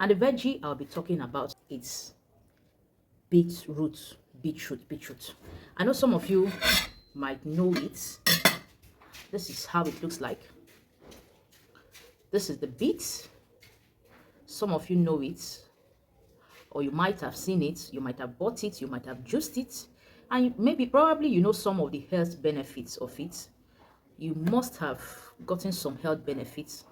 And the veggie I'll be talking about is beetroot. Beetroot. I know some of you might know it. This is how it looks like. This is the beet. Some of you know it, or you might have seen it, you might have bought it, you might have juiced it, and maybe probably you know some of the health benefits of it. You must have gotten some health benefits,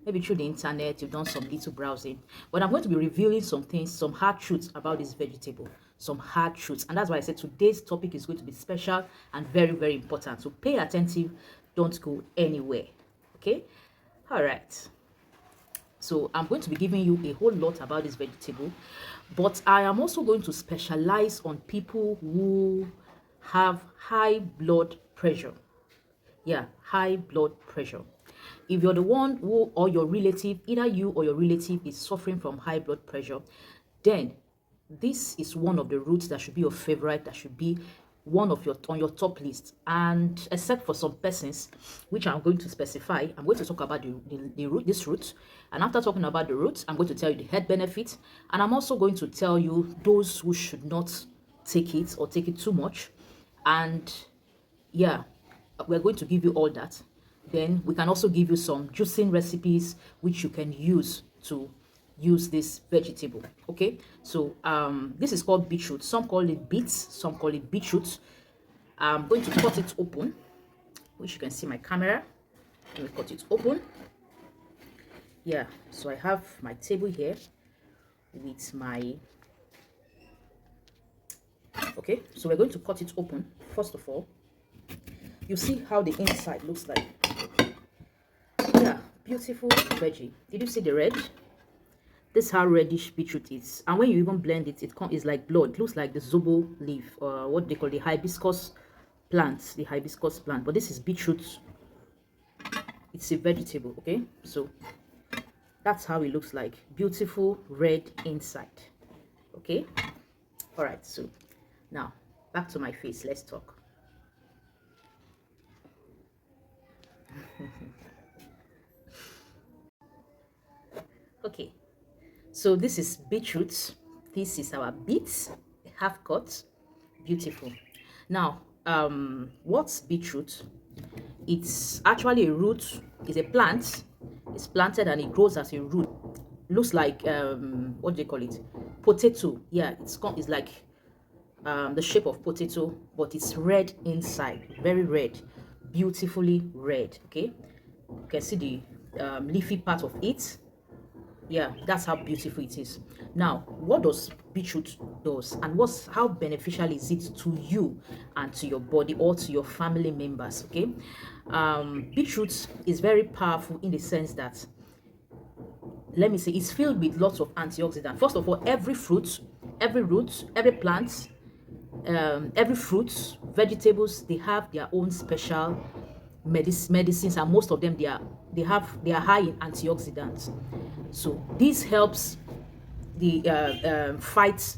maybe through the internet, you've done some little browsing. But I'm going to be revealing some things, some hard truths about this vegetable, some hard truths. And that's why I said today's topic is going to be special and very, very important. So pay attention, don't go anywhere. Okay? All right. So I'm going to be giving you a whole lot about this vegetable, but I am also going to specialize on people who have high blood pressure. Yeah, high blood pressure. If you're the one who, or your relative, either you or your relative is suffering from high blood pressure, then this is one of the routes that should be your favorite, that should be one of your on your top list. And except for some persons, which I'm going to specify, I'm going to talk about the root, this route. And after talking about the route, I'm going to tell you the health benefits, and I'm also going to tell you those who should not take it or take it too much. And yeah, we're going to give you all that. Then we can also give you some juicing recipes which you can use to use this vegetable. Okay, so this is called beetroot. Some call it beets, some call it beetroot. I'm going to cut it open, which you can see my camera. Let me cut it open. Yeah, so I have my table here with my, okay, so we're going to cut it open. First of all, you see how the inside looks like. Yeah, beautiful veggie. Did you see the red? This is how reddish beetroot is, and when you even blend it, it's like blood. It looks like the zobo leaf, or what they call the hibiscus plant, but this is beetroot. It's a vegetable. Okay, so that's how it looks like. Beautiful red inside. Okay, all right, so now back to my face. Let's talk. Okay, so this is beetroot. This is our beets, half cut. Beautiful. Now, what's beetroot? It's actually a root. It's a plant. It's planted and it grows as a root. Looks like what do they call it? Potato. Yeah, it's like the shape of potato, but it's red inside, very red, beautifully red. Okay, you can see the leafy part of it. Yeah, that's how beautiful it is. Now, what does beetroot does, and how beneficial is it to you and to your body or to your family members? Okay, beetroot is very powerful in the sense that, let me say, it's filled with lots of antioxidants. First of all, every fruit, every root, every plant, every fruit, vegetables, they have their own special medicines, and most of them they are high in antioxidants. So this helps the fight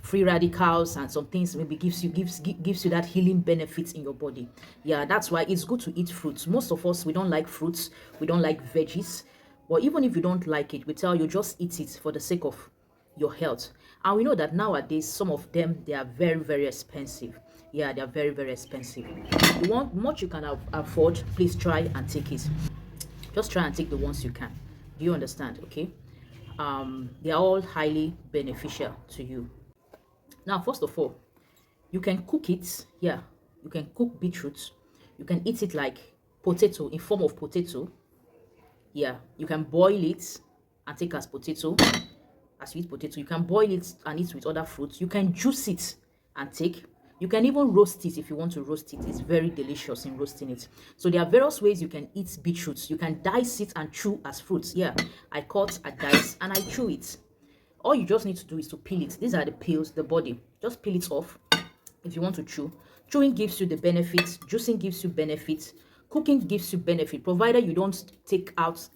free radicals and some things, maybe gives you that healing benefits in your body. Yeah, that's why it's good to eat fruits. Most of us, we don't like fruits, we don't like veggies, but even if you don't like it, we tell you just eat it for the sake of your health. And we know that nowadays some of them, they are very, very expensive. Yeah, they are very, very expensive. The one much you can afford, please try and take it. Just try and take the ones you can. Do you understand? Okay, they are all highly beneficial to you. Now, first of all, you can cook it. Yeah, you can cook beetroot. You can eat it like potato, in form of potato. Yeah, you can boil it and take as potato. As you eat potato, you can boil it and eat with other fruits. You can juice it and take. You can even roast it if you want to roast it. It's very delicious in roasting it. So there are various ways you can eat beetroots. You can dice it and chew as fruits. Yeah, I cut, I dice, and I chew it. All you just need to do is to peel it. These are the peels, the body. Just peel it off if you want to chew. Chewing gives you the benefits. Juicing gives you benefits. Cooking gives you benefit, provided you don't take out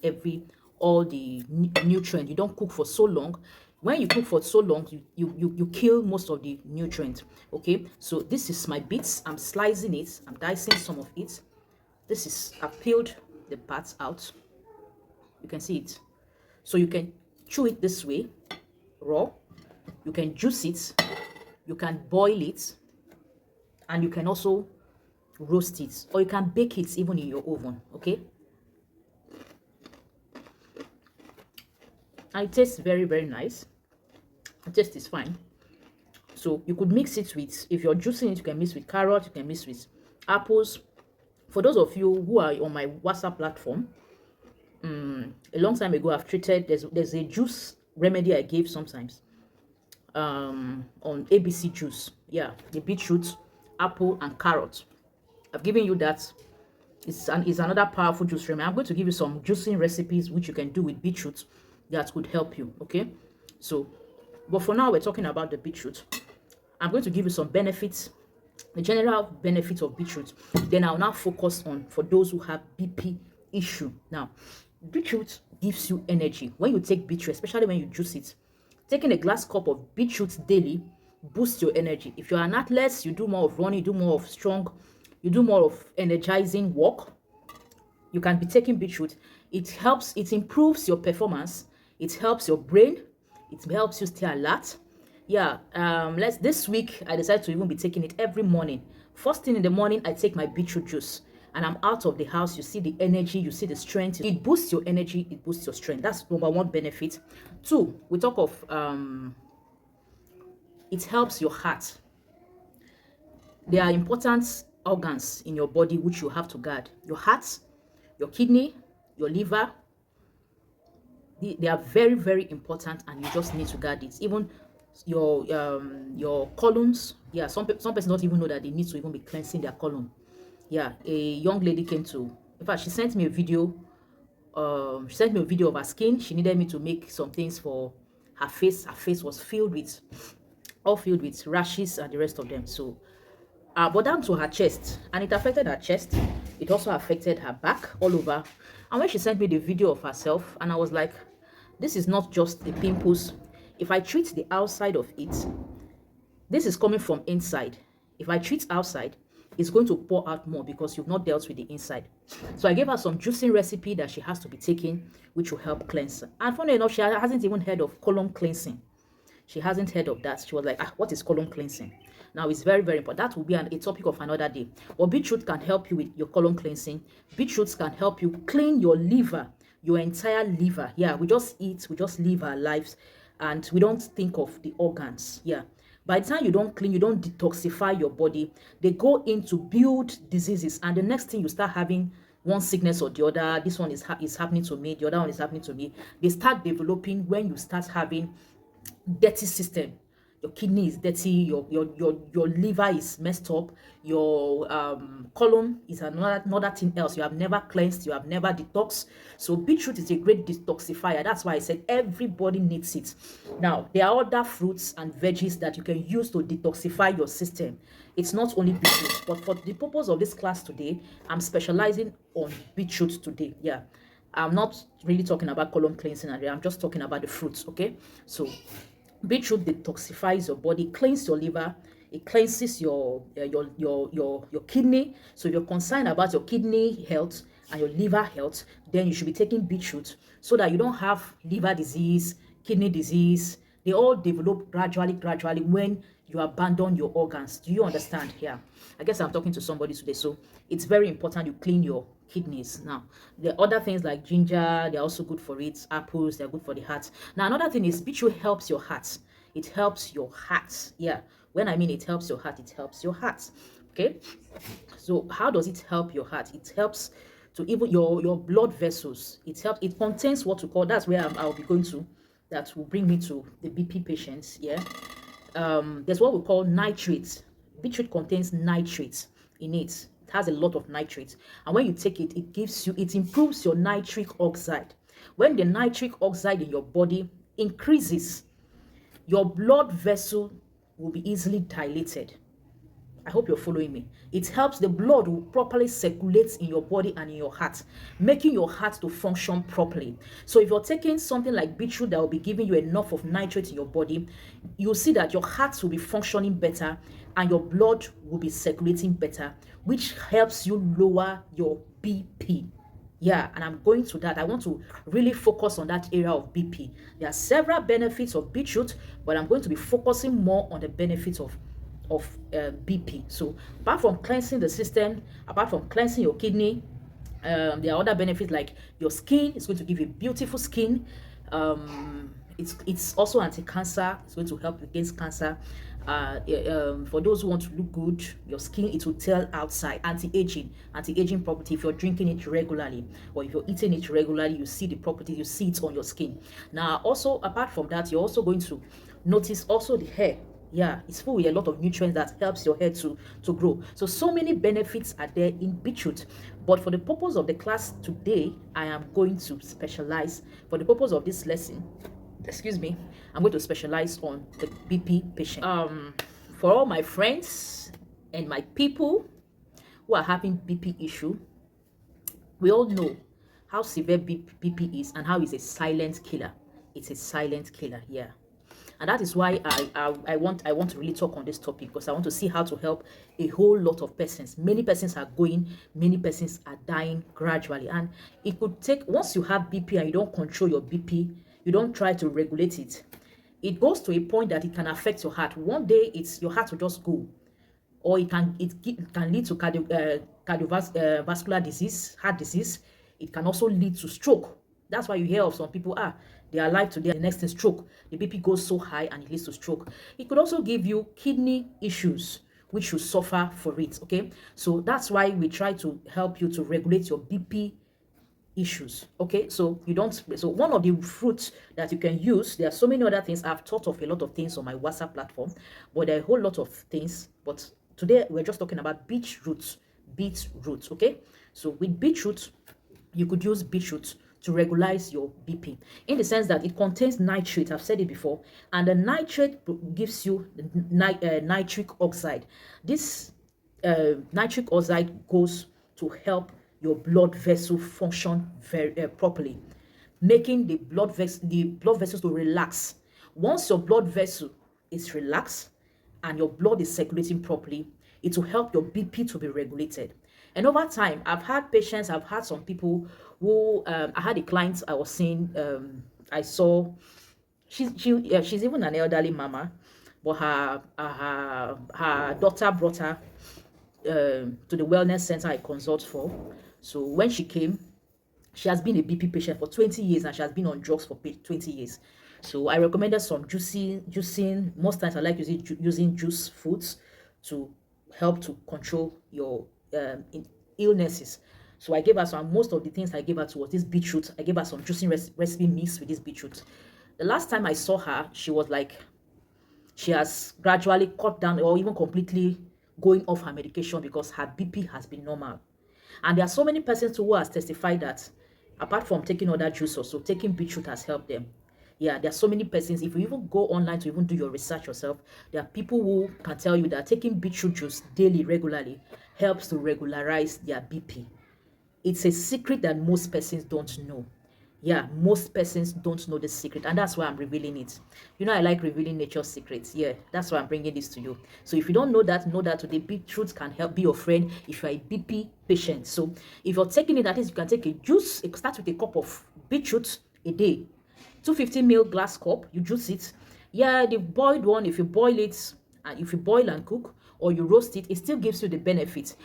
all the nutrient. You don't cook for so long. When you cook for so long, you kill most of the nutrients. Okay, so this is my beets. I'm slicing it. I'm dicing some of it. This is, I've peeled the parts out. You can see it. So you can chew it this way, raw. You can juice it, you can boil it, and you can also roast it, or you can bake it even in your oven, okay? And it tastes very, very nice. The taste is fine. So you could mix it with, if you're juicing it, you can mix with carrot, you can mix with apples. For those of you who are on my WhatsApp platform, a long time ago I've treated, there's a juice remedy I gave sometimes on ABC juice. Yeah, the beetroot, apple, and carrot. I've given you that. It's another powerful juice remedy. I'm going to give you some juicing recipes which you can do with beetroot that could help you. Okay, so but for now we're talking about the beetroot. I'm going to give you some benefits, the general benefits of beetroot. Then I'll now focus on for those who have BP issue. Now, beetroot gives you energy. When you take beetroot, especially when you juice it, taking a glass cup of beetroot daily boosts your energy. If you're an athlete, you do more of running, you do more of strong, you do more of energizing work, you can be taking beetroot. It helps, it improves your performance, it helps your brain, it helps you stay alert. Yeah, this week I decided to even be taking it every morning. First thing in the morning, I take my beetroot juice and I'm out of the house. You see the energy, you see the strength. It boosts your energy, it boosts your strength. That's number one benefit. Two, we talk of it helps your heart. There are important organs in your body which you have to guard. Your heart, your kidney, your liver. They are very, very important, and you just need to guard it. Even your colons. Yeah, some persons don't even know that they need to even be cleansing their colon. Yeah, a young lady came to, in fact, she sent me a video. She sent me a video of her skin. She needed me to make some things for her face. Her face was filled with rashes and the rest of them. So but down to her chest, and it affected her chest. It also affected her back, all over. And when she sent me the video of herself, and I was like, this is not just the pimples. If I treat the outside of it, this is coming from inside. If I treat outside, it's going to pour out more because you've not dealt with the inside. So I gave her some juicing recipe that she has to be taking, which will help cleanse. And funny enough, she hasn't even heard of colon cleansing. She hasn't heard of that. She was like, what is colon cleansing? Now, it's very, very important. That will be a topic of another day. Well, beetroot can help you with your colon cleansing. Beetroots can help you clean your liver, your entire liver. Yeah, we just eat, we just live our lives, and we don't think of the organs. Yeah. By the time you don't clean, you don't detoxify your body, they go in to build diseases. And the next thing you start having one sickness or the other, this one is happening to me, the other one is happening to me. They start developing when you start having dirty system. Your kidney is dirty, your liver is messed up, your colon is another thing else. You have never cleansed, you have never detoxed. So beetroot is a great detoxifier. That's why I said everybody needs it. Now, there are other fruits and veggies that you can use to detoxify your system. It's not only beetroot, but for the purpose of this class today, I'm specializing on beetroot today. Yeah, I'm not really talking about colon cleansing, and I'm just talking about the fruits. Okay, so beetroot detoxifies your body, cleans your liver, it cleanses your kidney. So if you're concerned about your kidney health and your liver health, then you should be taking beetroot so that you don't have liver disease, kidney disease. They all develop gradually when you abandon your organs. Do you understand? Yeah, I guess I'm talking to somebody today. So it's very important you clean your kidneys. Now, the other things like ginger, they're also good for it. Apples, they're good for the heart. Now, another thing is beetroot helps your heart. It helps your heart. Yeah, when I mean it helps your heart, it helps your heart. Okay, so how does it help your heart? It helps to even your blood vessels. It helps. It contains what we call, that's where I'll be going to, that will bring me to the BP patients. Yeah, there's what we call nitrates. Beetroot contains nitrates in it. It has a lot of nitrates, and when you take it, it improves your nitric oxide. When the nitric oxide in your body increases, your blood vessel will be easily dilated. I hope you're following me. It helps the blood will properly circulate in your body and in your heart, making your heart to function properly. So if you're taking something like beetroot that will be giving you enough of nitrate in your body, you'll see that your heart will be functioning better and your blood will be circulating better, which helps you lower your BP. Yeah, and I'm going to that. I want to really focus on that area of BP. There are several benefits of beetroot, but I'm going to be focusing more on the benefits of BP. So apart from cleansing the system, apart from cleansing your kidney, there are other benefits like your skin. It's going to give you beautiful skin. It's also anti-cancer. It's going to help against cancer. For those who want to look good, your skin, it will tell outside. Anti-aging property. If you're drinking it regularly or if you're eating it regularly, you see the property, you see it on your skin. Now also apart from that, you're also going to notice also the hair. Yeah, it's full with a lot of nutrients that helps your hair to grow. So many benefits are there in beetroot. But for the purpose of the class today, I am going to specialize, for the purpose of this lesson, excuse me, I'm going to specialize on the BP patient. For all my friends and my people who are having BP issue, we all know how severe BP is and how it's a silent killer. It's a silent killer, yeah. And that is why I want to really talk on this topic, because I want to see how to help a whole lot of persons. Many persons are going, many persons are dying gradually. And it could take, once you have BP and you don't control your BP, you don't try to regulate it, it goes to a point that it can affect your heart. One day it's your heart will just go, or it can lead to cardiovascular disease, heart disease. It can also lead to stroke. That's why you hear of some people, they are alive today, the next thing stroke. The BP goes so high and it leads to stroke. It could also give you kidney issues, which you suffer for it. Okay, so that's why we try to help you to regulate your BP issues. Okay, so you don't, so one of the fruits that you can use, there are so many other things. I've thought of a lot of things on my WhatsApp platform, but there are a whole lot of things. But today we're just talking about beetroot. Okay, so with beetroot, you could use beetroot to regularize your BP, in the sense that it contains nitrate. I've said it before, and the nitrate gives you the nitric oxide. This nitric oxide goes to help your blood vessel function very properly, making the blood vessels to relax. Once your blood vessel is relaxed and your blood is circulating properly, it will help your BP to be regulated. And over time, I've had some people who, I had a client I was seeing, I saw, she's even an elderly mama, but her daughter brought her to the wellness center I consult for. So when she came, she has been a BP patient for 20 years and she has been on drugs for 20 years. So I recommended some juicing. Most times I like using juice foods to help to control your illnesses. So I gave her some, most of the things I gave her to was this beetroot. I gave her some juicing recipe mixed with this beetroot. The last time I saw her, she was like, she has gradually cut down or even completely going off her medication because her BP has been normal. And there are so many persons who has testified that apart from taking other juice, also taking beetroot has helped them. Yeah, there are so many persons. If you even go online to even do your research yourself, there are people who can tell you that taking beetroot juice daily, regularly, helps to regularize their BP. It's a secret that most persons don't know. Yeah, most persons don't know the secret, and that's why I'm revealing it. You know, I like revealing nature's secrets. Yeah, that's why I'm bringing this to you. So if you don't know that today, beetroot can help be your friend if you're a BP patient. So if you're taking it, at least you can take a juice. Start with a cup of beetroot a day, 250 ml glass cup. You juice it. Yeah, the boiled one, if you boil it, and if you boil and cook or you roast it, it still gives you the benefit.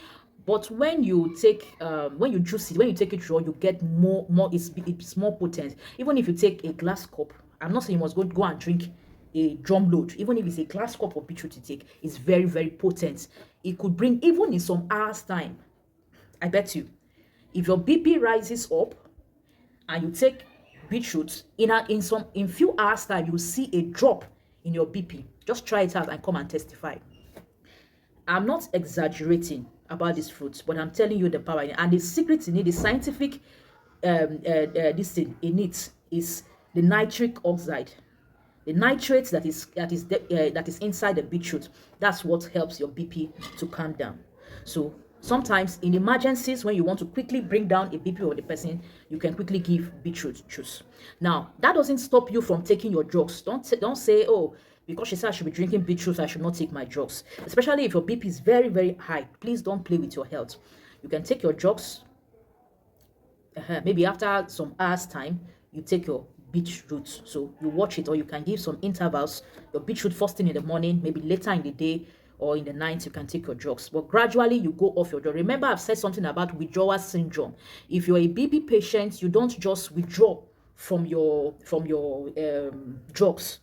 But when you take when you juice it, when you take it raw, you get it's more potent. Even if you take a glass cup, I'm not saying you must go and drink a drum load. Even if it's a glass cup of beetroot you take, it's very, very potent. It could bring, even in some hours time, I bet you, if your BP rises up and you take beetroot, in few hours time, you will see a drop in your BP. Just try it out and come and testify. I'm not exaggerating about these fruits, but I'm telling you the power in it. And the secret in it, the scientific this thing in it is the nitric oxide, the nitrates that is inside the beetroot. That's what helps your BP to calm down. So sometimes in emergencies, when you want to quickly bring down a BP of the person, you can quickly give beetroot juice. Now that doesn't stop you from taking your drugs. Don't say, oh, because she said I should be drinking beetroot, I should not take my drugs. Especially if your BP is very, very high. Please don't play with your health. You can take your drugs maybe after some hours time, you take your beetroot. So you watch it, or you can give some intervals. Your beetroot first thing in the morning, maybe later in the day or in the night, you can take your drugs. But gradually you go off your drug. Remember, I've said something about withdrawal syndrome. If you're a BP patient, you don't just withdraw from your drugs.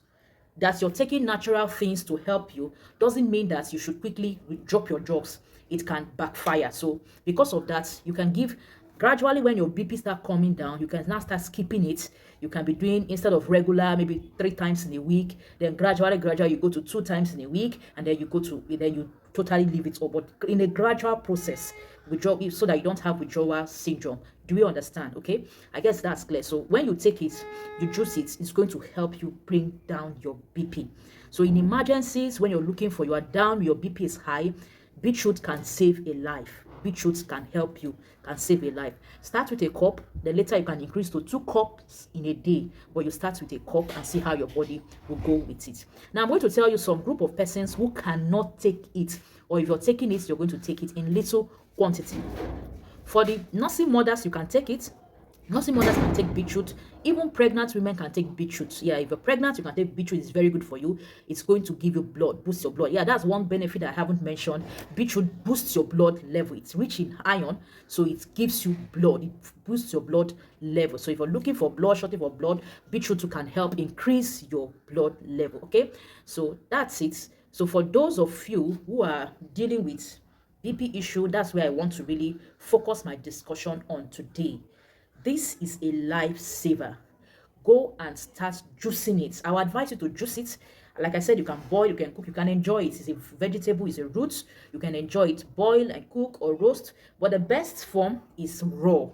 That you're taking natural things to help you doesn't mean that you should quickly drop your drugs. It can backfire. So because of that, you can give gradually. When your BP start coming down, you can now start skipping it. You can be doing, instead of regular, maybe 3 times in a week, then gradually you go to 2 times in a week, and then you totally leave it up. But in a gradual process, withdraw, so that you don't have withdrawal syndrome. Do we understand? Okay, I guess that's clear. So when you take it, you juice it, it's going to help you bring down your BP. So in emergencies, when you're looking for, you are down, your BP is high, beetroot can save a life. Beetroot can help you, can save a life. Start with a cup, then later you can increase to 2 cups in a day, but you start with a cup and see how your body will go with it. Now I'm going to tell you some group of persons who cannot take it, or if you're taking it, you're going to take it in little quantity. For the nursing mothers, you can take it. Nursing mothers can take beetroot. Even pregnant women can take beetroot. Yeah, if you're pregnant, you can take beetroot. It's very good for you. It's going to give you blood, boost your blood. Yeah, that's one benefit I haven't mentioned. Beetroot boosts your blood level. It's rich in iron, so it gives you blood. It boosts your blood level. So if you're looking for blood, shortage of blood, beetroot can help increase your blood level. Okay, so that's it. So for those of you who are dealing with BP issue, that's where I want to really focus my discussion on today. This is a lifesaver. Go and start juicing it. I would advise you to juice it. Like I said, you can boil, you can cook, you can enjoy it. It's a vegetable, it's a root. You can enjoy it, boil and cook or roast. But the best form is raw.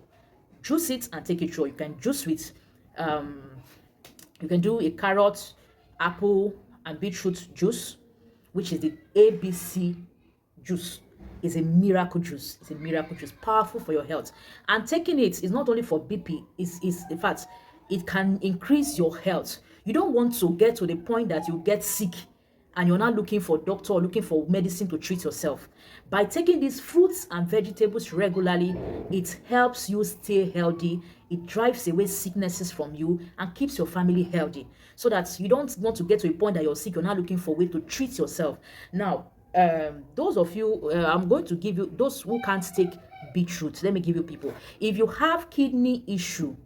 Juice it and take it raw. You can juice with um you can do a carrot, apple, and beetroot juice, which is the ABC juice. Is a miracle juice. It's a miracle juice, powerful for your health. And taking it is not only for BP, is in fact, it can increase your health. You don't want to get to the point that you get sick and you're not looking for doctor or looking for medicine to treat yourself. By taking these fruits and vegetables regularly, it helps you stay healthy. It drives away sicknesses from you and keeps your family healthy, so that you don't want to get to a point that you're sick, you're not looking for a way to treat yourself. Now, those of you, I'm going to give you those who can't take beetroot. Let me give you people. If you have kidney issue,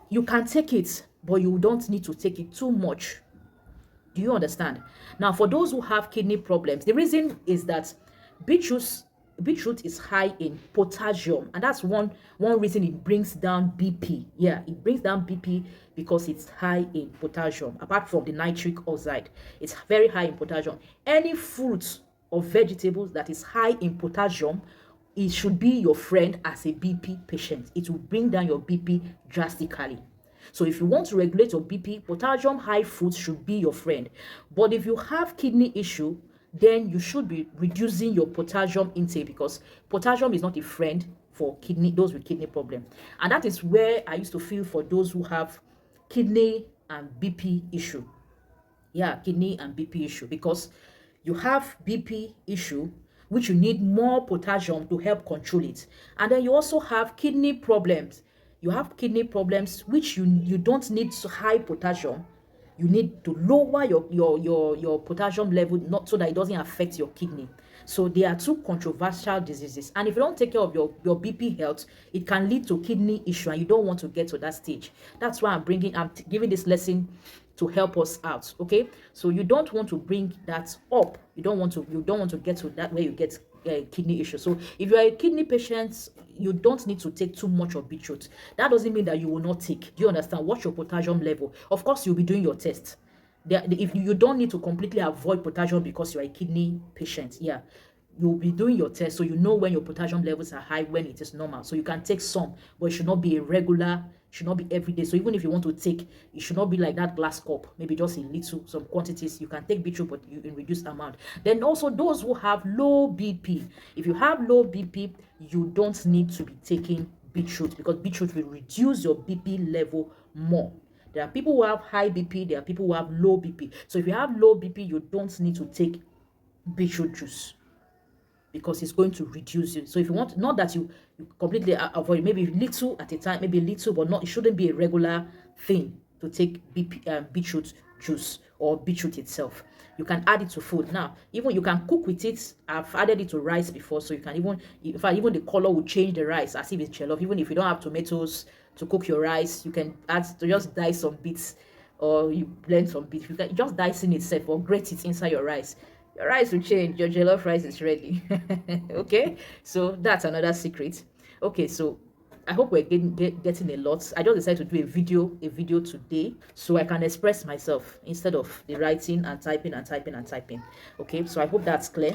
you can take it, but you don't need to take it too much. Do you understand? Now, for those who have kidney problems, the reason is that beetroot beetroot is high in potassium, and that's one reason it brings down BP. Yeah, it brings down BP because it's high in potassium. Apart from the nitric oxide, it's very high in potassium. Any fruit or vegetables that is high in potassium, it should be your friend as a BP patient. It will bring down your BP drastically. So if you want to regulate your BP, potassium high foods should be your friend. But if you have kidney issue, then you should be reducing your potassium intake, because potassium is not a friend for those with kidney problem. And that is where I used to feel for those who have kidney and BP issue. Yeah, kidney and BP issue, because you have BP issue which you need more potassium to help control it. And then you also have kidney problems. You have kidney problems which you don't need so high potassium. You need to lower your potassium level, not so that it doesn't affect your kidney. So they are two controversial diseases, and if you don't take care of your BP health, it can lead to kidney issue, and you don't want to get to that stage. That's why I'm giving this lesson to help us out. Okay, so you don't want to bring that up. You don't want to get to that where you get kidney issue. So if you are a kidney patient, you don't need to take too much of beetroot. That doesn't mean that you will not take. Do you understand? Watch your potassium level. Of course, you'll be doing your test. If you don't need to completely avoid potassium because you're a kidney patient, yeah, you'll be doing your test, so you know when your potassium levels are high, when it is normal. So you can take some, but it should not be a regular, should not be every day. So even if you want to take, it should not be like that glass cup, maybe just in little, some quantities. You can take beetroot, but in reduced amount. Then also those who have low BP, if you have low BP, you don't need to be taking beetroot, because beetroot will reduce your BP level more. There are people who have high BP, there are people who have low BP. So if you have low BP, you don't need to take beetroot juice. because it's going to reduce you. So if you want, not that you completely avoid, maybe little at a time, maybe little, but not, it shouldn't be a regular thing to take beetroot juice or beetroot itself. You can add it to food. Now, even you can cook with it. I've added it to rice before, so you can even, in fact, even the color will change the rice as if it's jollof. Even if you don't have tomatoes to cook your rice, you can add to just dice some bits, or you blend some bits. You can just dice in itself or grate it inside your rice will change. Your jollof rice is ready. Okay, so that's another secret. Okay, so I hope we're getting a lot. I just decided to do a video today so I can express myself instead of the writing and typing and typing and typing. Okay, so I hope that's clear,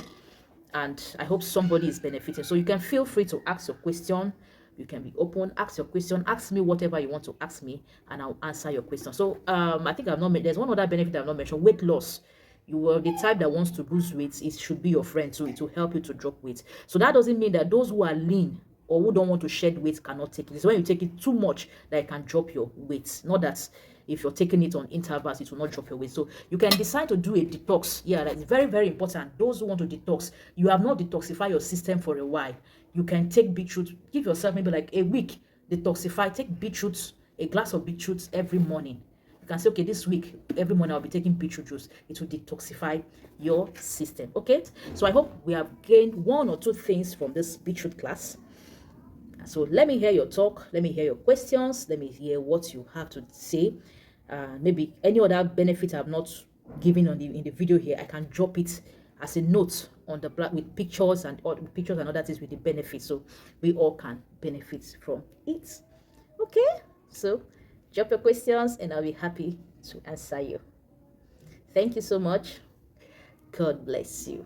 and I hope somebody is benefiting. So you can feel free to ask your question. You can be open, ask your question, ask me whatever you want to ask me, and I'll answer your question. So I think I've not made, there's one other benefit I've not mentioned: weight loss. You are the type that wants to lose weight, it should be your friend, so it will help you to drop weight. So that doesn't mean that those who are lean or who don't want to shed weight cannot take it. It's when you take it too much that it can drop your weight. Not that if you're taking it on intervals, it will not drop your weight. So you can decide to do a detox. Yeah, that's very, very important. Those who want to detox, you have not detoxified your system for a while. You can take beetroot, give yourself maybe like a week, detoxify, take beetroot, a glass of beetroot every morning. You can say, okay, this week, every morning I'll be taking beetroot juice. It will detoxify your system. Okay, so I hope we have gained one or two things from this beetroot class. So let me hear your talk. Let me hear your questions. Let me hear what you have to say. Maybe any other benefit I've not given on in the video here, I can drop it as a note on the black with pictures and other things with the benefits, so we all can benefit from it. Okay, so drop your questions and I'll be happy to answer you. Thank you so much. God bless you.